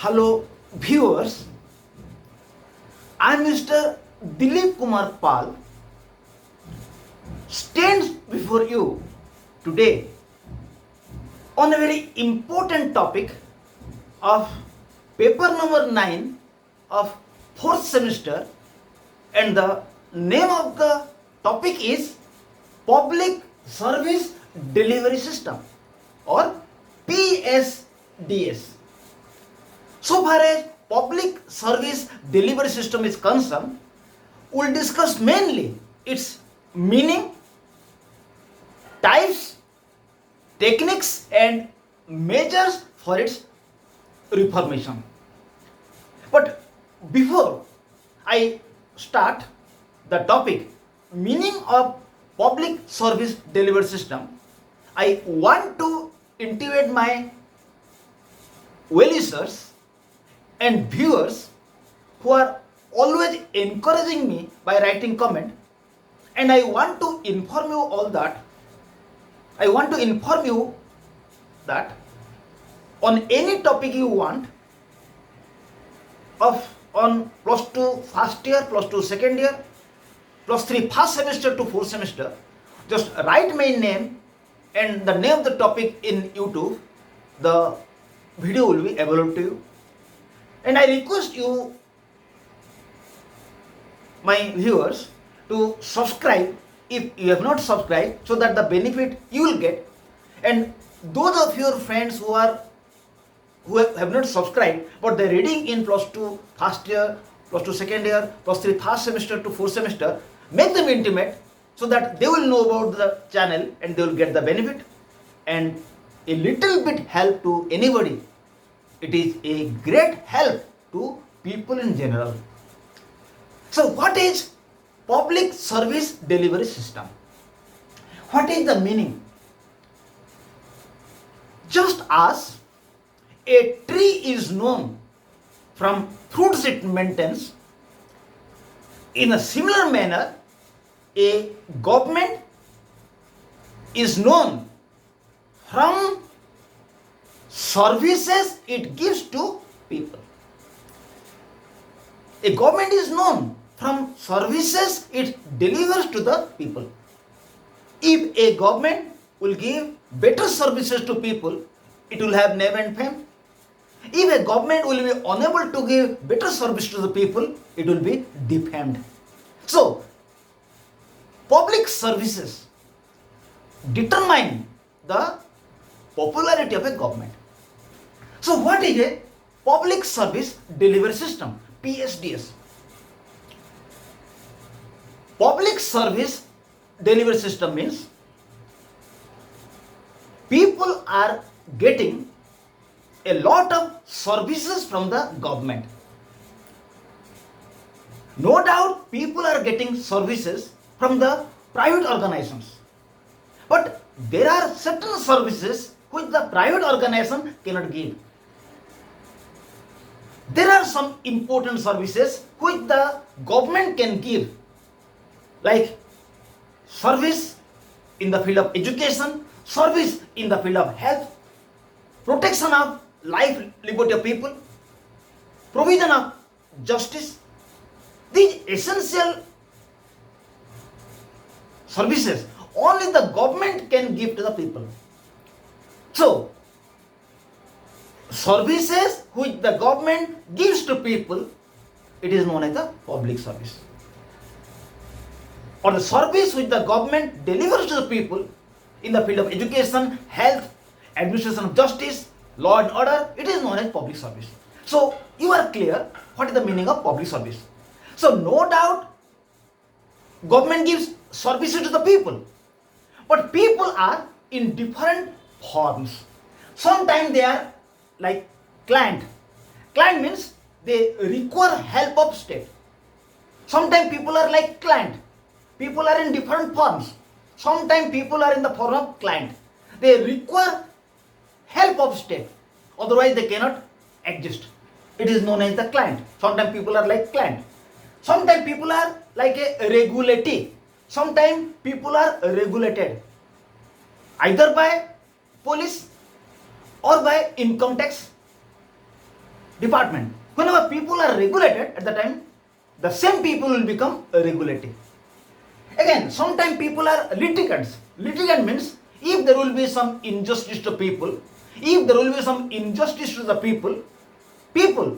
Hello viewers, I am Mr. Dilip Kumar Pal stands before you today on a very important topic of paper number 9 of 4th semester, and the name of the topic is Public Service Delivery System or PSDS. So far as public service delivery system is concerned, we'll discuss mainly its meaning, types, techniques and measures for its reformation. But before I start the topic meaning of public service delivery system, I want to intimate my well-wishers and viewers who are always encouraging me by writing comment, and I want to inform you that on any topic you want on plus 2 first year, plus 2 second year, plus 3 first semester to 4th semester, just write my name and the name of the topic in YouTube. The video will be available to you. And I request you, my viewers, to subscribe if you have not subscribed, so that the benefit you will get. And those of your friends who have not subscribed but they are reading in plus 2 first year, plus 2 second year, plus 3 first semester to 4th semester, make them intimate so that they will know about the channel and they will get the benefit and a little bit help to anybody. It is a great help to people in general. So what is public service delivery system? What is the meaning? Just as a tree is known from fruits it maintains, in a similar manner, a government is known from services it gives to people. A government is known from services it delivers to the people. If a government will give better services to people, it will have name and fame. If a government will be unable to give better service to the people, it will be defamed. So, public services determine the popularity of a government. So what is a public service delivery system, PSDS? Public service delivery system means people are getting a lot of services from the government. No doubt people are getting services from the private organizations, but there are certain services which the private organization cannot give. There are some important services which the government can give, like service in the field of education, service in the field of health, protection of life, liberty of people, provision of justice. These essential services only the government can give to the people. So, services which the government gives to people, it is known as the public service. Or the service which the government delivers to the people in the field of education, health, administration of justice, law and order, it is known as public service. So, you are clear what is the meaning of public service. So, no doubt government gives services to the people, but people are in different forms. Sometimes they are like client. Client means they require help of state. Sometimes people are like client. People are in different forms. Sometimes people are in the form of client. They require help of state. Otherwise they cannot exist. It is known as the client. Sometimes people are like client. Sometimes people are like a regulatee. Sometimes people are regulated either by police or by income tax. department. Whenever people are regulated, at the time, the same people will become regulative. Again, sometimes people are litigants. Litigant means if there will be some injustice to people, if there will be some injustice to the people, people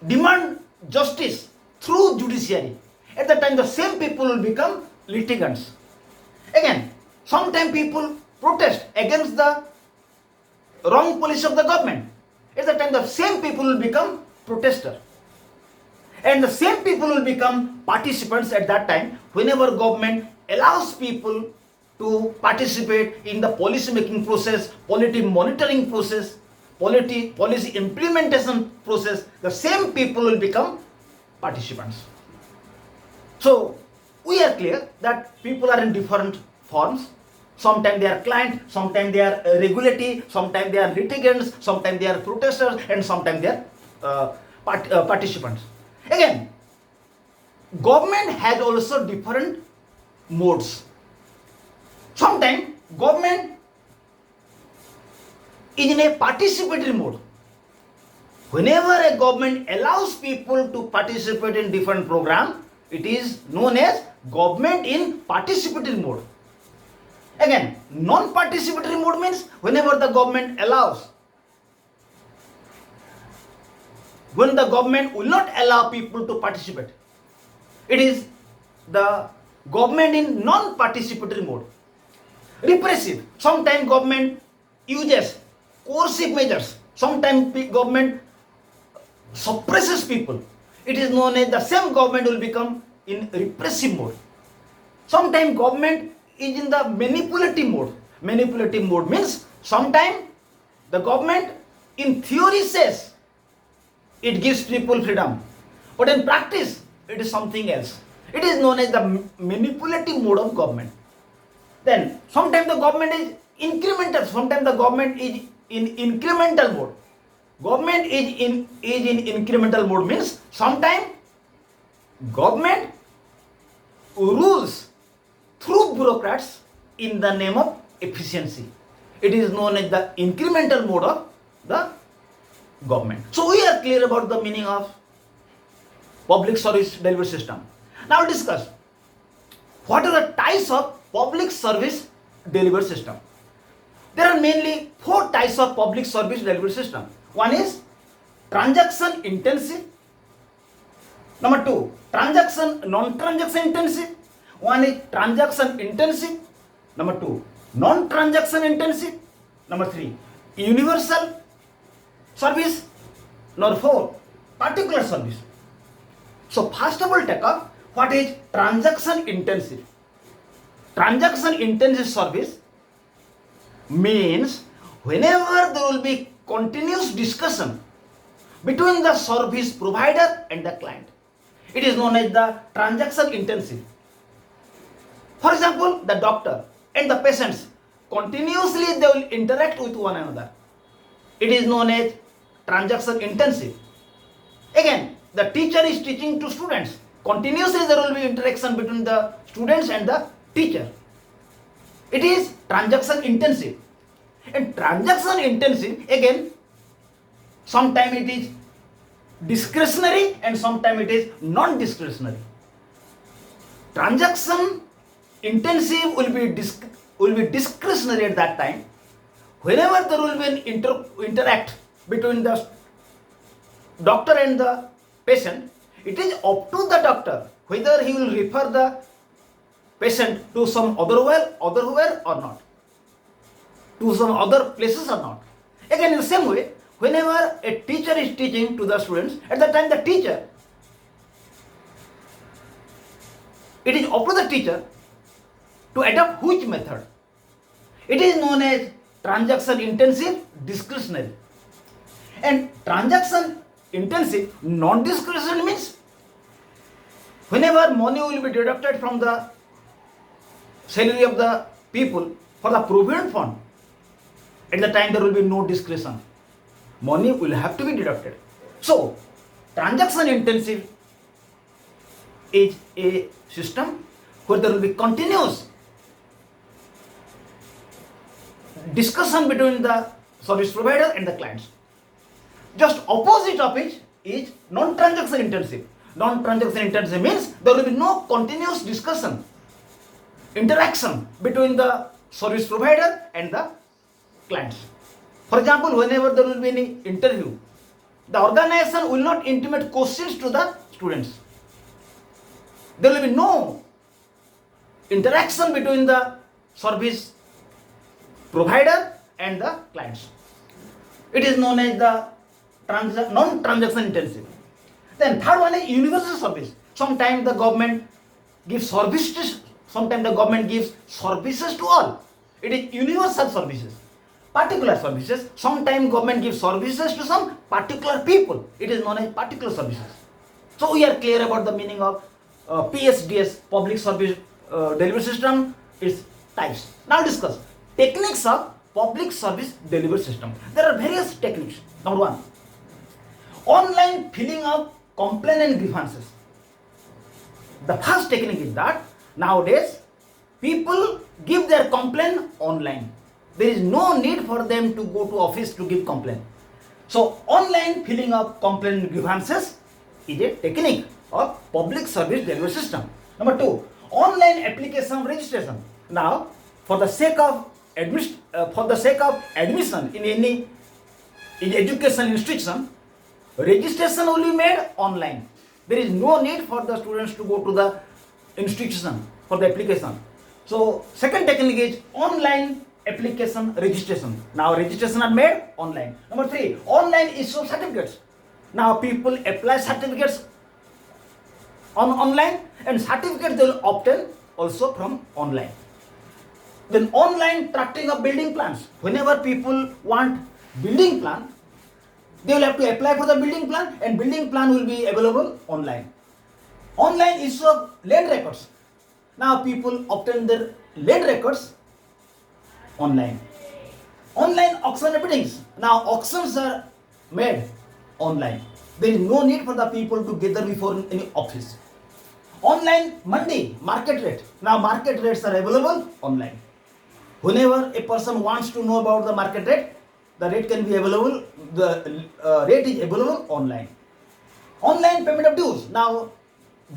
demand justice through judiciary. At the time, the same people will become litigants. Again, sometimes people protest against the wrong policy of the government. At the time, the same people will become protester. And the same people will become participants at that time whenever government allows people to participate in the policy making process, policy monitoring process, policy implementation process. The same people will become participants. So we are clear that people are in different forms. Sometimes they are client, sometimes they are regulative, sometimes they are litigants, sometimes they are protesters, and sometimes they are participants. Again, government has also different modes. Sometimes government is in a participatory mode. Whenever a government allows people to participate in different programs, it is known as government in participatory mode. Again, non-participatory mode means whenever the government allows, when the government will not allow people to participate, it is the government in non-participatory mode. Repressive, sometimes government uses coercive measures, sometimes government suppresses people. It is known as the same government will become in repressive mode. Sometimes government is in the manipulative mode. Manipulative mode means sometimes the government in theory says it gives people freedom, but in practice it is something else. It is known as the manipulative mode of government. Then sometimes the government is incremental, sometimes the government is in incremental mode. Government is in incremental mode means sometimes government rules through bureaucrats in the name of efficiency. It is known as the incremental mode of the government. So we are clear about the meaning of public service delivery system. Now discuss what are the types of public service delivery system. There are mainly 4 types of public service delivery system. One is transaction intensive. Number 2, non-transaction intensive. One is transaction intensive. Number 2, non-transaction intensive. Number 3, universal service. Number 4, particular service. So first of all, take up what is transaction intensive. Transaction intensive service means whenever there will be continuous discussion between the service provider and the client, it is known as the transaction intensive. For example, the doctor and the patients continuously they will interact with one another. It is known as transaction intensive. Again, the teacher is teaching to students. Continuously there will be interaction between the students and the teacher. It is transaction intensive. And transaction intensive, again, sometimes it is discretionary and sometimes it is non-discretionary. Transaction intensive will be discretionary at that time. Whenever there will be an interact between the doctor and the patient, it is up to the doctor whether he will refer the patient to some other where or not, to some other places or not. Again, in the same way, whenever a teacher is teaching to the students, at that time the teacher, it is up to the teacher to adopt which method. It is known as transaction intensive discretionary. And transaction intensive non-discretionary means whenever money will be deducted from the salary of the people for the provident fund, at the time there will be no discretion. Money will have to be deducted. So, transaction intensive is a system where there will be continuous discussion between the service provider and the clients. Just opposite of it is non-transaction intensive. Non-transaction intensive means there will be no continuous discussion, interaction between the service provider and the clients. For example, whenever there will be any interview, the organization will not intimate questions to the students. There will be no interaction between the service provider and the clients. It is known as the non-transaction intensive. Then third one is universal service. Sometimes the government gives services. Sometimes the government gives services to all. It is universal services. Particular services. Sometimes government gives services to some particular people. It is known as particular services. So we are clear about the meaning of PSDS, Public Service Delivery System, its types. Now discuss techniques of Public Service Delivery System. There are various techniques. Number one, online filling of complaint and grievances. The first technique is that nowadays people give their complaint online. There is no need for them to go to office to give complaint. So online filling of complaint and grievances is a technique of Public Service Delivery System. Number two, online application registration. Now, for the sake of admission in any education institution, registration will be made online. There is no need for the students to go to the institution for the application. So, second technique is online application registration. Now, registration are made online. Number three, online issue of certificates. Now, people apply certificates online, and certificates they will obtain also from online. Then online tracking of building plans. Whenever people want building plan, they will have to apply for the building plan, and building plan will be available online. Online issue of land records. Now people obtain their land records online. Online auction biddings. Now auctions are made online. There is no need for the people to gather before any office. Online mandi, market rate. Now market rates are available online. Whenever a person wants to know about the market rate, the rate can be available, the rate is available online. Online payment of dues. Now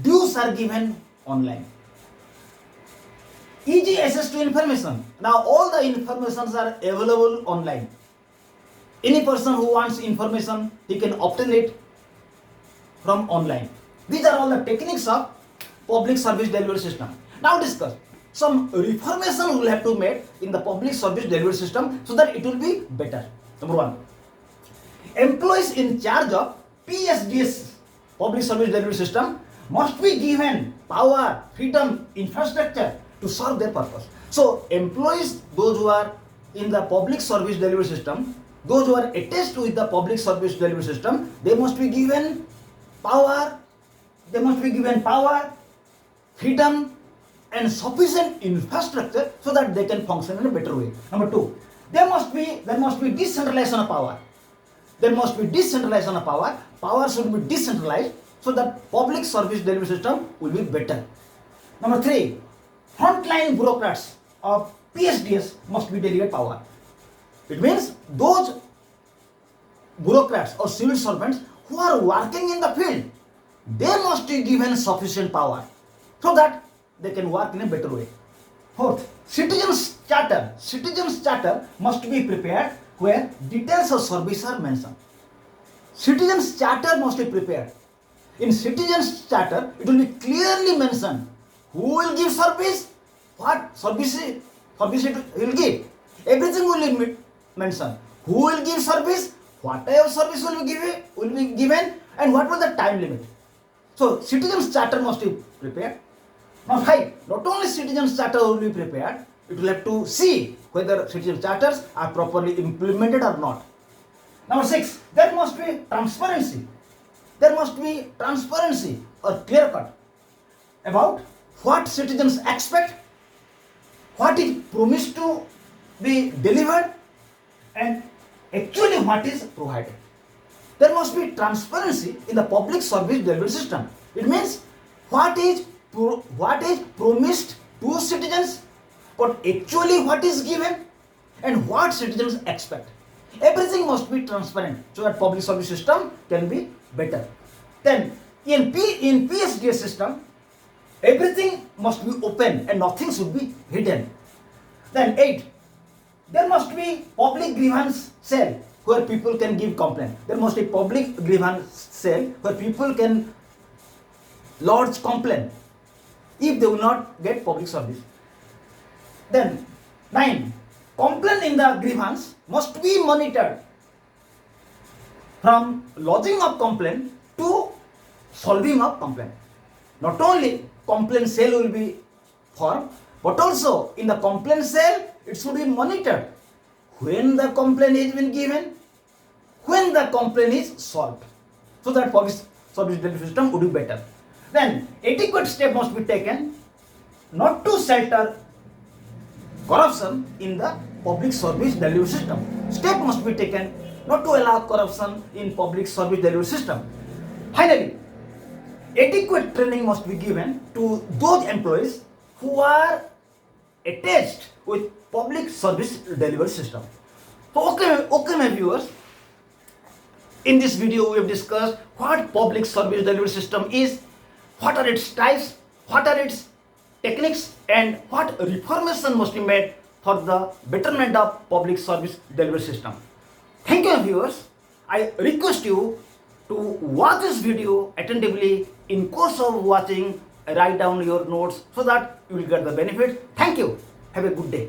dues are given online. Easy access to information. Now all the informations are available online. Any person who wants information, he can obtain it from online. These are all the techniques of Public Service Delivery System. Now discuss some reformation will have to be made in the Public Service Delivery System so that it will be better. Number one, employees in charge of PSDS, Public Service Delivery System, must be given power, freedom, infrastructure to serve their purpose. So employees, those who are in the Public Service Delivery System, those who are attached with the Public Service Delivery System, they must be given power, freedom and sufficient infrastructure so that they can function in a better way. Number two, there must be decentralization of power. There must be decentralization of power. Power should be decentralized so that Public Service Delivery System will be better. Number three, frontline bureaucrats of PSDS must be delegated power. It means those bureaucrats or civil servants who are working in the field, they must be given sufficient power so that they can work in a better way. Fourth, citizens charter. Citizens charter must be prepared where details of service are mentioned. Citizens charter must be prepared. In citizens charter, it will be clearly mentioned who will give service, what service it will give. Everything will be mentioned. Who will give service, what type of service will be given, and what was the time limit. So citizens charter must be prepared. Now five, not only citizens charter will be prepared, it will have to see whether citizen charters are properly implemented or not. Number six, there must be transparency. There must be transparency or clear cut about what citizens expect, what is promised to be delivered, and actually what is provided. There must be transparency in the Public Service Delivery System. It means what is promised to citizens, but actually what is given, and what citizens expect. Everything must be transparent so that public service system can be better. Then in PSDS system, everything must be open and nothing should be hidden. Then 8, there must be public grievance cell where people can give complaint. There must be public grievance cell where people can lodge complaint if they will not get public service. Then 9, complaint in the grievance must be monitored from lodging of complaint to solving of complaint. Not only complaint cell will be formed, but also in the complaint cell it should be monitored when the complaint is been given, when the complaint is solved, so that public service delivery system would be better. Then adequate step must be taken not to shelter corruption in the public service delivery system. Step must be taken not to allow corruption in public service delivery system. Finally, adequate training must be given to those employees who are attached with public service delivery system. So okay my viewers, in this video we have discussed what public service delivery system is, what are its types, what are its techniques, and what reformation must be made for the betterment of public service delivery system. Thank you viewers. I request you to watch this video attentively. In course of watching, write down your notes so that you will get the benefit. Thank you. Have a good day.